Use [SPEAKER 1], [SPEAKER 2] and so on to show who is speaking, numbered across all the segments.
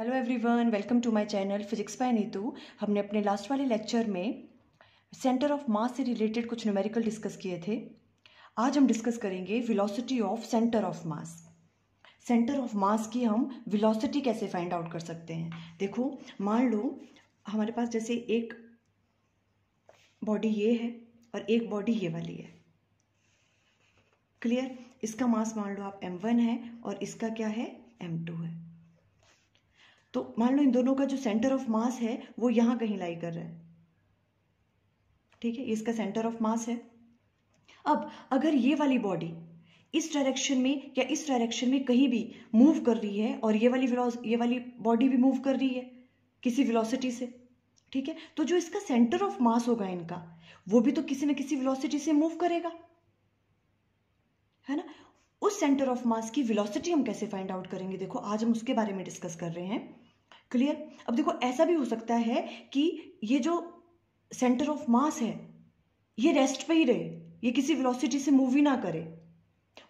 [SPEAKER 1] Hello everyone, welcome to my channel physics by Neetu. हमने अपने last वाले लेक्चर में सेंटर ऑफ मास से रिलेटेड कुछ न्यूमेरिकल डिस्कस किए थे। आज हम डिस्कस करेंगे velocity of centre of mass. Centre of mass की हम वेलोसिटी कैसे फाइंड आउट कर सकते हैं। देखो, मान लो हमारे पास जैसे एक बॉडी ये है और एक बॉडी ये वाली है। क्लियर? इसका मास मान लो आप m1 है और इसका क्या है, m2 है। तो मान लो इन दोनों का जो सेंटर ऑफ मास है वो यहां कहीं लाई कर रहा है। ठीक है, इसका सेंटर ऑफ मास है। अब अगर ये वाली बॉडी इस डायरेक्शन में या इस डायरेक्शन में कहीं भी मूव कर रही है और ये वाली बॉडी भी मूव कर रही है किसी वेलोसिटी से, ठीक है, तो जो इसका सेंटर ऑफ मास होगा इनका, वो भी तो किसी न किसी वेलोसिटी से मूव करेगा, है ना। उस सेंटर ऑफ मास की वेलोसिटी हम कैसे फाइंड आउट करेंगे, देखो आज हम उसके बारे में डिस्कस कर रहे हैं। क्लियर? अब देखो, ऐसा भी हो सकता है कि ये जो सेंटर ऑफ मास है ये रेस्ट पे ही रहे, ये किसी वेलोसिटी से मूव ही ना करे।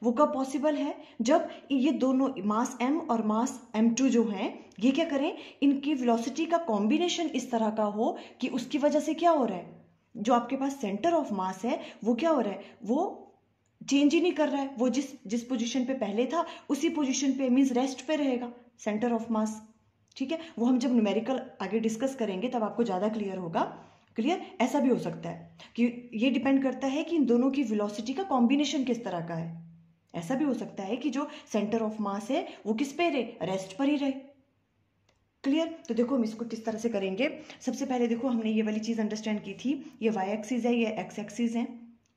[SPEAKER 1] वो कब पॉसिबल है, जब ये दोनों मास m और मास m2 जो हैं ये क्या करें, इनकी वेलोसिटी का कॉम्बिनेशन इस तरह का हो कि उसकी वजह से क्या हो रहा है, जो आपके पास सेंटर ऑफ मास है वो क्या हो रहा है, वो चेंज ही नहीं कर रहा है। वो जिस पोजीशन पे पहले था उसी पोजीशन पे, मींस रेस्ट पे रहेगा सेंटर ऑफ मास। ठीक है, वो हम जब न्यूमेरिकल आगे डिस्कस करेंगे तब आपको ज़्यादा क्लियर होगा। क्लियर? ऐसा भी हो सकता है कि ये डिपेंड करता है कि इन दोनों की वेलोसिटी का कॉम्बिनेशन किस तरह का है। ऐसा भी हो सकता है कि जो सेंटर ऑफ मास है वो किस पे रहे, रेस्ट पर ही रहे। क्लियर? तो देखो हम इसको किस तरह से करेंगे। सबसे पहले देखो, हमने ये वाली चीज़ अंडरस्टैंड की थी, ये वाई एक्सिस है, ये एक्स एक्सिस है।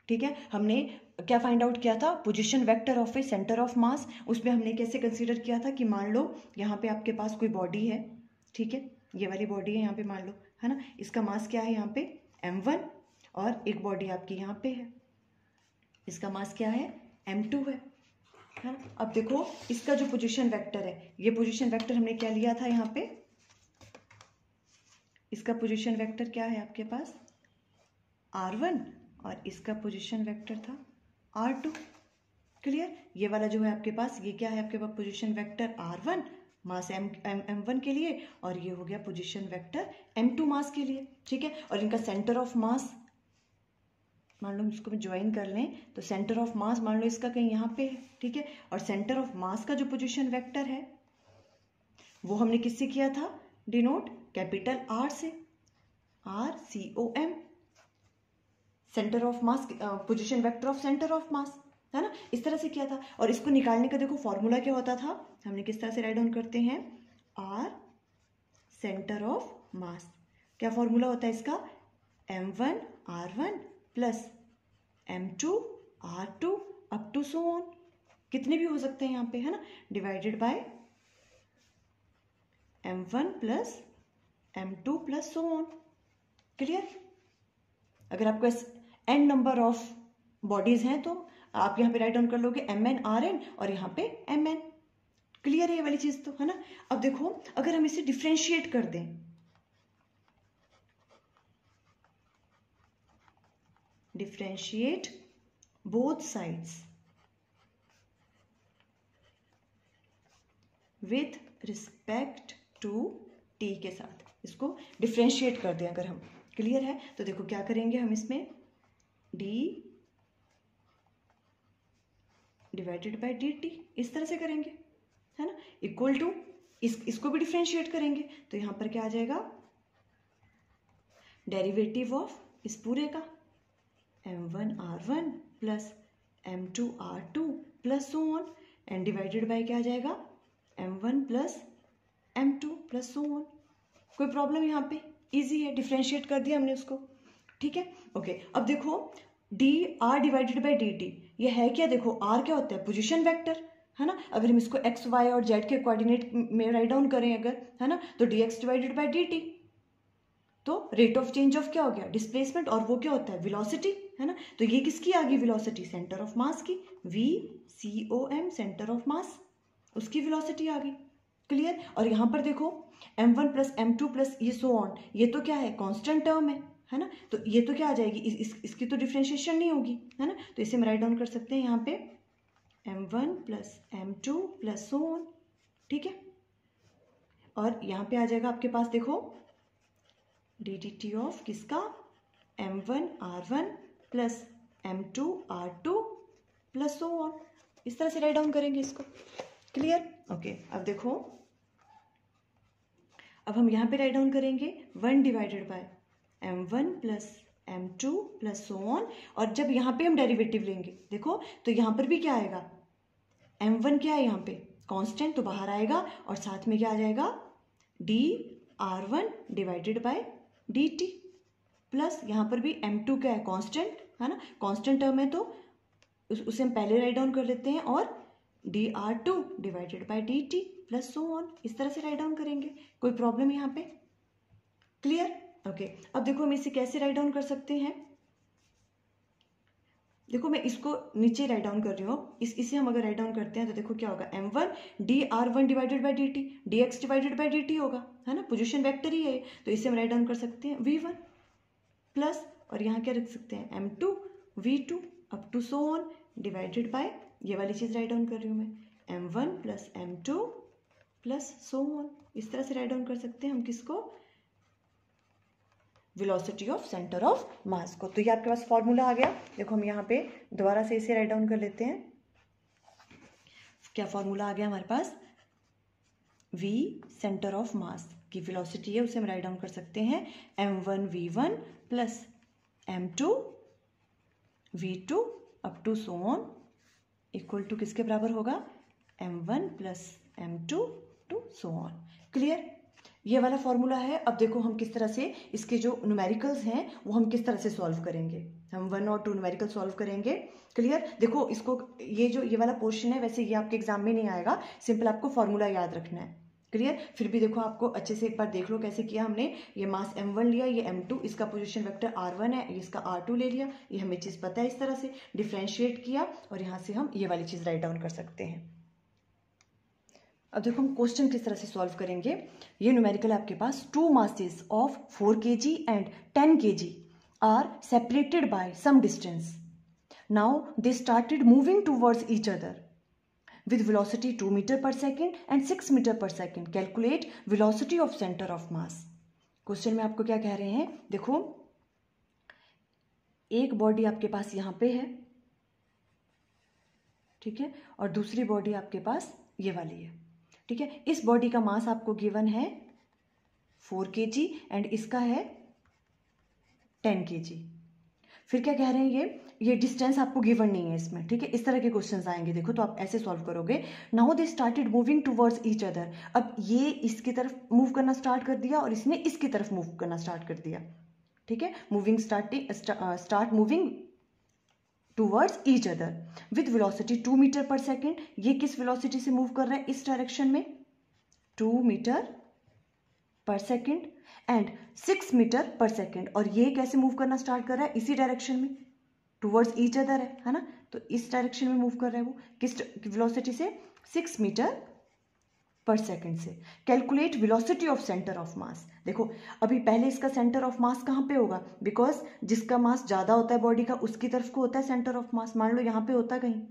[SPEAKER 1] ठीक है, हमने क्या फाइंड आउट किया था, position vector of A centre of mass. उसमें हमने कैसे कंसीडर किया था कि मान लो यहाँ पे आपके पास कोई बॉडी है, ठीक है, ये वाली बॉडी है यहाँ पे मान लो, है ना। इसका मास क्या है यहाँ पे, m1, और एक बॉडी आपकी यहाँ पे है, इसका मास क्या है, m2 है ना। अब देखो इसका जो पोजीशन वेक्टर है, ये पोजीशन वेक्टर हमने क्या लिया था यहाँ पे, इसका पोजीशन वेक्टर क्या है आपके पास, r1, और इसका पोजीशन वेक्टर था r2। क्लियर? ये वाला जो है आपके पास, ये क्या है आपके पास, पोजीशन वेक्टर r1 मास m1 के लिए, और ये हो गया पोजीशन वेक्टर m2 मास के लिए। ठीक है, और इनका सेंटर ऑफ मास मान लो इसको हम ज्वाइन कर लें, तो सेंटर ऑफ मास मान लो इसका कहीं यहाँ पे है। ठीक है, और सेंटर ऑफ मास का जो पोजीशन वेक्टर है वो हमने किससे किया था, डिनोट कैपिटल R से, RCOM, centre of mass, position vector of centre of mass, है ना। इस तरह से किया था। और इसको निकालने का देखो फॉर्मूला क्या होता था, हमने किस तरह से राइट डाउन करते हैं, R सेंटर ऑफ मास। क्या फॉर्मूला होता है इसका, m1 r1 plus m2 r2 up to so on, कितने भी हो सकते हैं यहाँ पे, है ना, divided by m1 plus m2 plus so on. Clear? अगर आपको n नंबर ऑफ बॉडीज हैं तो आप यहाँ पे राइट डाउन कर लोगे mn rn और यहाँ पे mn। क्लियर है ये वाली चीज तो, है ना। अब देखो अगर हम इसे डिफ्रेंशिएट कर दें, differentiate both sides with respect to t के साथ, इसको डिफ्रेंशिएट कर दें अगर हम, क्लियर है, तो देखो क्या करेंगे हम इसमें, d डिवाइडेड बाय dt, इस तरह से करेंगे, है ना, इक्वल टू इसको भी डिफ्रेंशिएट करेंगे तो यहां पर क्या आ जाएगा, डेरिवेटिव ऑफ इस पूरे का m1 r1 plus m2 r2 plus so on, and divided by क्या आ जाएगा, m1 plus m2 plus so on. कोई प्रॉब्लम यहाँ पे, इजी है, डिफ्रेंशिएट कर दिया हमने उसको। ठीक है, ओके। अब देखो D R divided by D T, ये है क्या, देखो आर क्या होता है, पोजीशन वेक्टर, है ना। अगर हम इसको एक्स वाई और जेड के कोऑर्डिनेट में राइट डाउन करें अगर, है ना, तो D x divided by D T, तो रेट ऑफ चेंज ऑफ क्या हो गया, डिस्प्लेसमेंट, और वो क्या होता है, वेलोसिटी, है ना। तो ये किसकी आ गई वेलोसिटी, सेंटर ऑफ मास की, VCOM सेंटर ऑफ मास, उसकी वेलोसिटी आ गई। क्लियर? और यहाँ पर देखो m1 प्लस m2 प्लस ये सो ऑन, ये तो क्या है, कांस्टेंट टर्म है ना, तो ये तो क्या आ जाएगी, इसकी तो डिफ्रेंशिएशन नहीं होगी, है ना, तो इसे हम राइट डाउन कर सकते हैं यहाँ पे m1 plus m2 plus so on. ठीक है, और यहाँ पे आ जाएगा आपके पास देखो dt ऑफ किसका m1 r1 plus m2 r2 plus so on. इस तरह से राइट डाउन करेंगे इसको। क्लियर? ओके, अब देखो, अब हम यहाँ पे राइट डाउन करेंगे 1 divided by m1 plus m2 plus so on. और जब यहाँ पे हम डेरिवेटिव लेंगे देखो तो यहाँ पर भी क्या आएगा, m1 क्या है यहाँ पे कांस्टेंट, तो बाहर आएगा और साथ में क्या आ जाएगा d r1 divided by dt plus यहाँ पर भी m2 क्या है कांस्टेंट, है ना, कांस्टेंट टर्म है तो उसे हम पहले राइट डाउन कर लेते हैं और dr2 divided by dt plus so on. इस तरह से राइट डाउन करेंगे। कोई प्रॉब्लम यहाँ पे? क्लियर? ओके, अब देखो हम इसे कैसे राइट डाउन कर सकते हैं। देखो मैं इसको नीचे राइट डाउन कर रही हूँ, इसे हम अगर राइट डाउन करते हैं तो देखो क्या होगा, m1 dr1 divided by dt, dx divided by dt होगा, है ना, पोजीशन वेक्टर ही है, तो इसे हम राइट डाउन कर सकते हैं v1 प्लस, और यहाँ क्या रख सकते हैं m2 v2 up to so on divided by, ये वाली चीज राइट डाउन कर रही हूँ मैं, m1 plus m2 plus so on. इस तरह से राइट डाउन कर सकते हैं हम किसको, velocity of centre of mass को। तो ये आपके पास फॉर्मूला आ गया। देखो हम यहाँ पे दोबारा से इसे राइट डाउन कर लेते हैं। क्या फॉर्मूला आ गया हमारे पास, v सेंटर ऑफ मास की वेलोसिटी है उसे हम राइट डाउन कर सकते हैं m1 v1 plus m2 v2 up to so on equal to किसके बराबर होगा, m1 plus m2 to so on. Clear? ये वाला फॉर्मूला है। अब देखो हम किस तरह से इसके जो न्यूमेरिकल्स हैं वो हम किस तरह से सॉल्व करेंगे। हम 1 और 2 न्यूमेरिकल सॉल्व करेंगे। क्लियर? देखो इसको, ये वाला पोर्शन है, वैसे ये आपके एग्जाम में नहीं आएगा, सिंपल आपको फॉर्मूला याद रखना है। क्लियर? फिर भी देखो आपको अच्छे से एक बार देख लो कैसे किया हमने। ये मास m1 लिया, ये m2, इसका पोजीशन वेक्टर r1 है, ये इसका r2 ले लिया, ये हमें चीज पता है। इस तरह से डिफ्रेंशिएट किया और यहाँ से हम ये वाली चीज राइट डाउन कर सकते हैं। अब देखो हम क्वेश्चन किस तरह से सॉल्व करेंगे। ये न्यूमेरिकल आपके पास 2 masses of 4 kg and 10 kg are separated by some distance. Now they started moving towards each other with velocity 2 meter per second and 6 meter per second. Calculate velocity of center of mass. Question में आपको क्या कह रहे हैं, देखो एक body आपके पास यहां पे है, ठीक है, और दूसरी बॉडी आपके पास ये वाली है, ठीक है। इस बॉडी का मास आपको गिवन है 4 kg एंड इसका है 10 kg। फिर क्या कह रहे हैं, ये डिस्टेंस आपको गिवन नहीं है इसमें, ठीक है। इस तरह के क्वेश्चंस आएंगे, देखो तो आप ऐसे सॉल्व करोगे। Now they started moving towards each other. अब ये इसकी तरफ मूव करना स्टार्ट कर दिया और इसने इसकी तरफ मूव करना स्टार्ट कर दिया, ठीक है। Moving start moving towards each other with velocity 2 metre per second. ये किस वेलोसिटी से मूव कर रहा है, इस डायरेक्शन में 2 metre per second and 6 metre per second. और ये कैसे मूव करना स्टार्ट कर रहा है, इसी डायरेक्शन में, टुवर्ड्स ईच अदर है ना, तो इस डायरेक्शन में मूव कर रहा है वो, किस वेलोसिटी से, 6 मीटर पर सेकेंड से। Calculate velocity of centre of mass. देखो अभी पहले इसका सेंटर ऑफ मास कहाँ पे होगा, बिकॉज जिसका मास ज्यादा होता है बॉडी का उसकी तरफ को होता है सेंटर ऑफ मास। मान लो यहाँ पे होता कहीं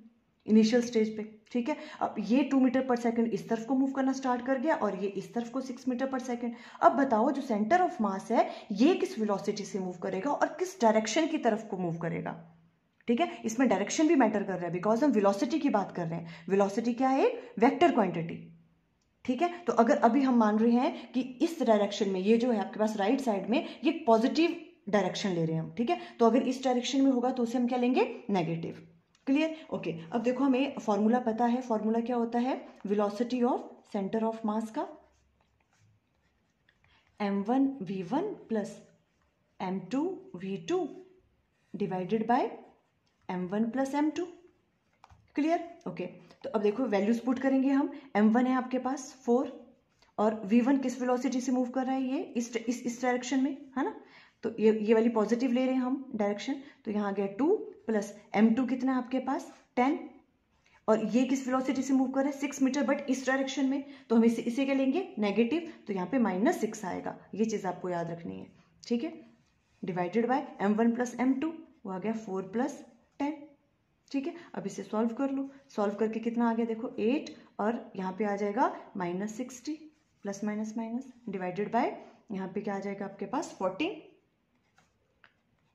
[SPEAKER 1] इनिशियल स्टेज पे, ठीक है। अब ये 2 मीटर पर सेकेंड इस तरफ को मूव करना स्टार्ट कर गया और ये इस तरफ को 6 मीटर पर सेकेंड। अब बताओ जो सेंटर ऑफ मास है ये किस वेलोसिटी से मूव करेगा और किस डायरेक्शन की तरफ को मूव करेगा, ठीक है। इसमें डायरेक्शन भी मैटर कर रहा है बिकॉज हम वेलोसिटी की बात कर रहे हैं। वेलोसिटी क्या है, वेक्टर क्वांटिटी, ठीक है। तो अगर अभी हम मान रहे हैं कि इस डायरेक्शन में ये जो है आपके पास राइट साइड में ये पॉजिटिव डायरेक्शन ले रहे हैं हम, ठीक है, तो अगर इस डायरेक्शन में होगा तो उसे हम क्या लेंगे, नेगेटिव। क्लियर? ओके, अब देखो हमें फॉर्मूला पता है। फॉर्मूला क्या होता है, velocity of centre of mass का m1 v1 plus m2 v2 divided by m1 plus m2। Clear? Okay, तो अब देखो वैल्यूज पुट करेंगे हम। m1 है आपके पास 4 और v1 किस वेलोसिटी से मूव कर रहा है, ये इस डायरेक्शन में, है ना, तो ये वाली पॉजिटिव ले रहे हैं हम डायरेक्शन, तो यहाँ आ गया 2 प्लस m2 कितना है आपके पास 10 और ये किस वेलोसिटी से मूव कर रहा है 6 मीटर बट इस डायरेक्शन में, तो हम इसे क्या लेंगे, नेगेटिव, तो यहाँ पे -6 आएगा। ये चीज आपको याद रखनी है, ठीक है। Divided by m1 plus m2 वो आ गया 4 प्लस 10, ठीक है। अब इसे सॉल्व कर लो, सॉल्व करके कितना आ गया देखो 8 और यहाँ पे आ जाएगा -60, plus minus minus divided by यहाँ पे क्या आ जाएगा आपके पास 14,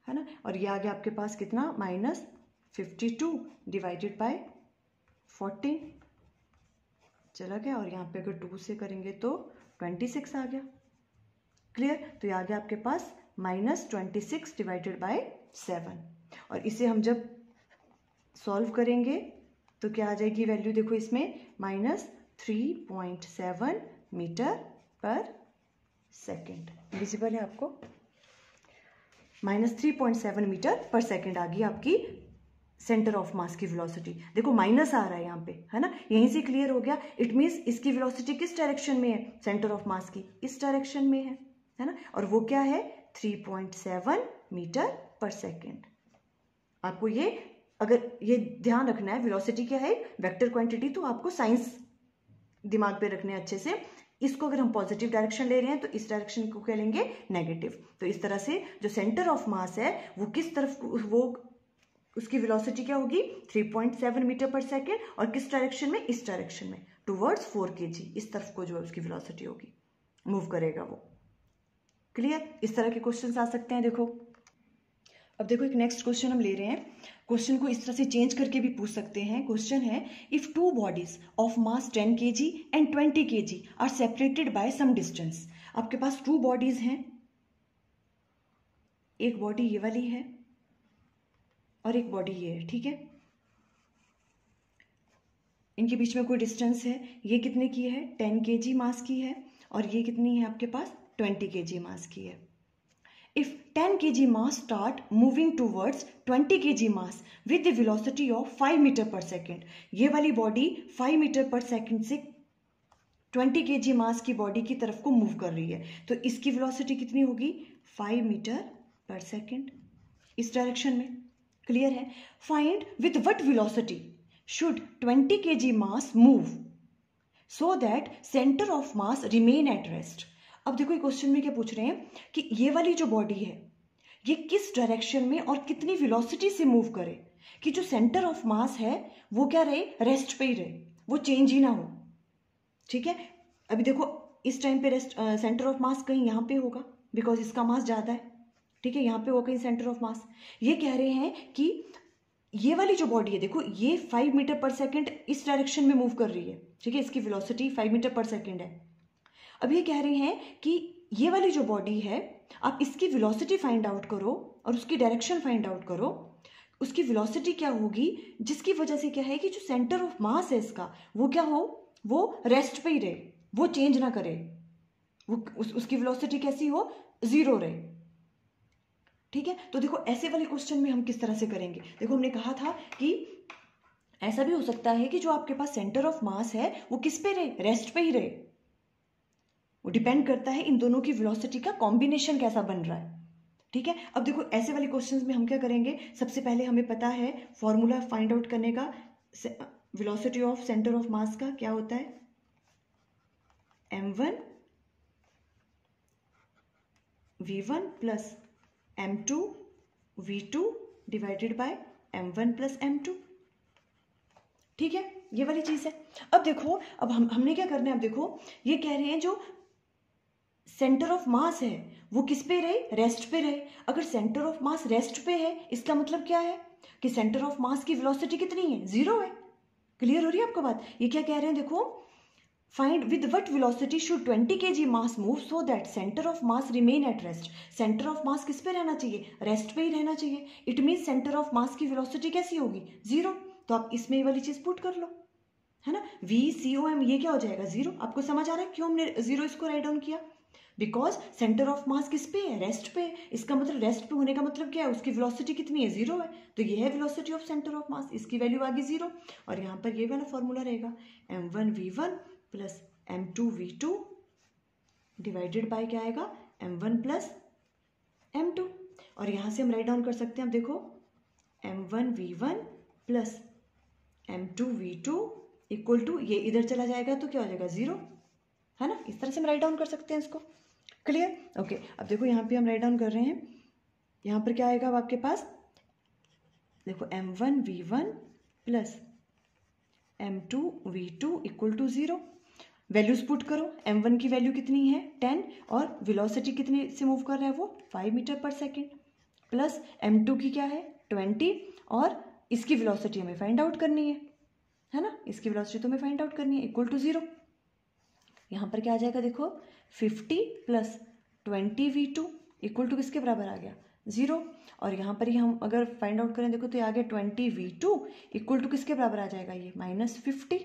[SPEAKER 1] है ना, और ये आ गया आपके पास कितना -52 डिवाइडेड बाय 14 चला गया, और यहाँ पे अगर 2 से करेंगे तो 26 आ गया। क्लियर? तो ये आ गया आपके पास -26 डिवाइडेड बाय 7, और इसे हम जब सॉल्व करेंगे तो क्या आ जाएगी वैल्यू, देखो इसमें -3.7 मीटर पर सेकेंड विजिबल है आपको, -3.7 मीटर पर सेकेंड आ गई आपकी सेंटर ऑफ मास की वेलोसिटी। देखो माइनस आ रहा है यहाँ पे, है ना, यहीं से क्लियर हो गया। इट मीन्स इसकी वेलोसिटी किस डायरेक्शन में है, सेंटर ऑफ मास की इस डायरेक्शन में है ना, और वो क्या है 3.7 मीटर पर सेकेंड। आपको ये अगर ये ध्यान रखना है, वेलोसिटी क्या है वेक्टर क्वांटिटी, तो आपको साइंस दिमाग पे रखने अच्छे से। इसको अगर हम पॉजिटिव डायरेक्शन ले रहे हैं तो इस डायरेक्शन को क्या लेंगे नेगेटिव। तो इस तरह से जो सेंटर ऑफ मास है वो किस तरफ, वो उसकी वेलोसिटी क्या होगी 3.7 मीटर पर सेकेंड, और किस डायरेक्शन में, इस डायरेक्शन में टुवर्ड्स 4 kg, इस तरफ को जो है उसकी वेलोसिटी होगी, मूव करेगा वो। क्लियर? इस तरह के क्वेश्चंस आ सकते हैं। देखो अब देखो एक नेक्स्ट क्वेश्चन हम ले रहे हैं। क्वेश्चन को इस तरह से चेंज करके भी पूछ सकते हैं। क्वेश्चन है if 2 bodies of mass 10 kg and 20 kg are separated by some distance. आपके पास 2 बॉडीज हैं, एक बॉडी ये वाली है और एक बॉडी ये है, ठीक है, इनके बीच में कोई डिस्टेंस है, ये कितने की है 10 kg मास की है, और ये कितनी है आपके पास 20 kg मास की है। If 10 kg mass start moving towards 20 kg mass with the velocity of 5 metre per second, ये वाली बॉडी 5 मीटर पर सेकेंड से 20 kg मास की बॉडी की तरफ को मूव कर रही है, तो इसकी वेलोसिटी कितनी होगी 5 मीटर पर सेकेंड इस डायरेक्शन में। क्लियर है? Find with what velocity should 20 kg mass move so that centre of mass remain at rest. अब देखो ये क्वेश्चन में क्या पूछ रहे हैं कि ये वाली जो बॉडी है ये किस डायरेक्शन में और कितनी वेलोसिटी से मूव करे कि जो सेंटर ऑफ मास है वो क्या रहे, रेस्ट पे ही रहे, वो चेंज ही ना हो। ठीक है, अभी देखो इस टाइम पे रेस्ट सेंटर ऑफ मास कहीं यहाँ पे होगा बिकॉज इसका मास ज्यादा है, ठीक है, यहाँ पे होगा कहीं सेंटर ऑफ मास। ये कह रहे हैं कि ये वाली जो बॉडी है देखो ये 5 मीटर पर सेकेंड इस डायरेक्शन में मूव कर रही है, ठीक है, इसकी वेलोसिटी 5 मीटर पर सेकेंड है। अब ये कह रहे हैं कि ये वाली जो बॉडी है आप इसकी वेलोसिटी फाइंड आउट करो और उसकी डायरेक्शन फाइंड आउट करो, उसकी वेलोसिटी क्या होगी जिसकी वजह से क्या है कि जो सेंटर ऑफ मास है इसका वो क्या हो, वो रेस्ट पे ही रहे, वो चेंज ना करे, वो उसकी वेलोसिटी कैसी हो, 0 रहे। ठीक है, तो देखो ऐसे वाले क्वेश्चन में हम किस तरह से करेंगे। देखो हमने कहा था कि ऐसा भी हो सकता है कि जो आपके पास सेंटर ऑफ मास है वो किस पे रहे, रेस्ट पे ही रहे। वो डिपेंड करता है इन दोनों की वेलोसिटी का कॉम्बिनेशन कैसा बन रहा है। ठीक है, अब देखो ऐसे वाले क्वेश्चंस में हम क्या करेंगे, सबसे पहले हमें पता है फॉर्मूला फाइंड आउट करने का, velocity of centre of mass का क्या होता है m1 v1 plus m2 v2 divided by m1 plus m2। ठीक है, ये वाली चीज है। अब देखो अब हमने क्या करना है, अब देखो ये कह रहे हैं जो सेंटर ऑफ मास है वो किस पे रहे, रेस्ट पे रहे। अगर सेंटर ऑफ मास रेस्ट पे है इसका मतलब क्या है कि सेंटर ऑफ मास की वेलोसिटी कितनी है, 0 है। क्लियर हो रही है आपको बात? ये क्या कह रहे हैं देखो, find with what velocity should 20 kg mass move so that centre of mass remain at rest. Centre of mass किस पे रहना चाहिए, रेस्ट पे ही रहना चाहिए। It mean centre of mass की वेलोसिटी कैसी होगी, 0। तो आप इसमें ये वाली चीज पुट कर लो, है ना, VCOM ये क्या हो जाएगा 0। आपको समझ आ रहा है क्यों हमने 0 इसको राइट डाउन किया, बिकॉज सेंटर ऑफ मास किस पे है, रेस्ट पे है। इसका मतलब रेस्ट पे होने का मतलब क्या है, उसकी वेलोसिटी कितनी है, 0 है। तो ये है velocity of centre of mass, इसकी वैल्यू आ गई 0। और यहाँ पर ये वाला फॉर्मूला रहेगा m1 v1 plus m2 v2 divided by क्या आएगा m1 प्लस m2। और यहाँ से हम राइट डाउन कर सकते हैं, अब देखो m1 v1 plus m2 v2 equal to, ये इधर चला जाएगा तो क्या हो जाएगा 0, है ना। इस तरह से हम राइट डाउन कर सकते हैं इसको। क्लियर? ओके, अब देखो यहाँ पे हम राइट डाउन कर रहे हैं, यहाँ पर क्या आएगा अब आपके पास, देखो m1 v1 plus m2 v2 equal to 0। Values put करो, m1 की वैल्यू कितनी है 10 और वेलोसिटी कितने से मूव कर रहा है वो 5 metre per second, plus m2 की क्या है 20 और इसकी वेलोसिटी हमें फाइंड आउट करनी है ना, इसकी वेलोसिटी तो हमें फाइंड आउट करनी है, इक्वल टू 0। यहाँ पर क्या आ जाएगा देखो 50 प्लस 20v2 इक्वल टू किसके बराबर आ गया 0। और यहाँ पर ही हम अगर फाइंड आउट करें देखो तो ये आ गया 20v2 इक्वल टू किसके बराबर आ जाएगा ये -50।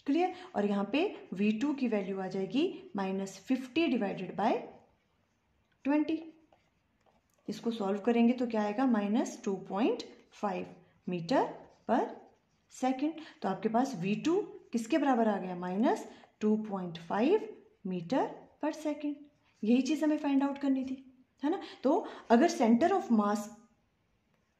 [SPEAKER 1] क्लियर। और यहाँ पे v2 की वैल्यू आ जाएगी -50 डिवाइडेड बाय 20। इसको सॉल्व करेंगे तो क्या आएगा -2.5 मीटर पर सेकेंड। तो आपके पास v2 किसके बराबर आ गया -2.5 मीटर पर सेकेंड। यही चीज हमें फाइंड आउट करनी थी, है ना। तो अगर सेंटर ऑफ मास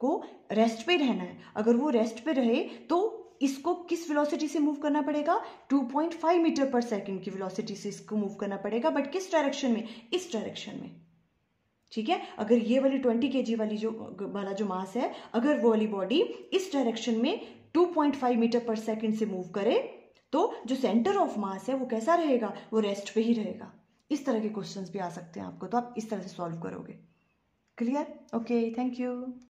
[SPEAKER 1] को रेस्ट पे रहना है, अगर वो रेस्ट पे रहे तो इसको किस वेलोसिटी से मूव करना पड़ेगा 2.5 मीटर पर सेकेंड की वेलोसिटी से इसको मूव करना पड़ेगा, बट किस डायरेक्शन में, इस डायरेक्शन में। ठीक है, अगर ये वाली 20 kg वाला जो मास है, अगर वो वाली बॉडी इस डायरेक्शन में 2.5 मीटर पर सेकेंड से मूव करे तो जो सेंटर ऑफ मास है वो कैसा रहेगा, वो रेस्ट पे ही रहेगा। इस तरह के क्वेश्चंस भी आ सकते हैं आपको, तो आप इस तरह से सॉल्व करोगे। क्लियर। Okay, thank you.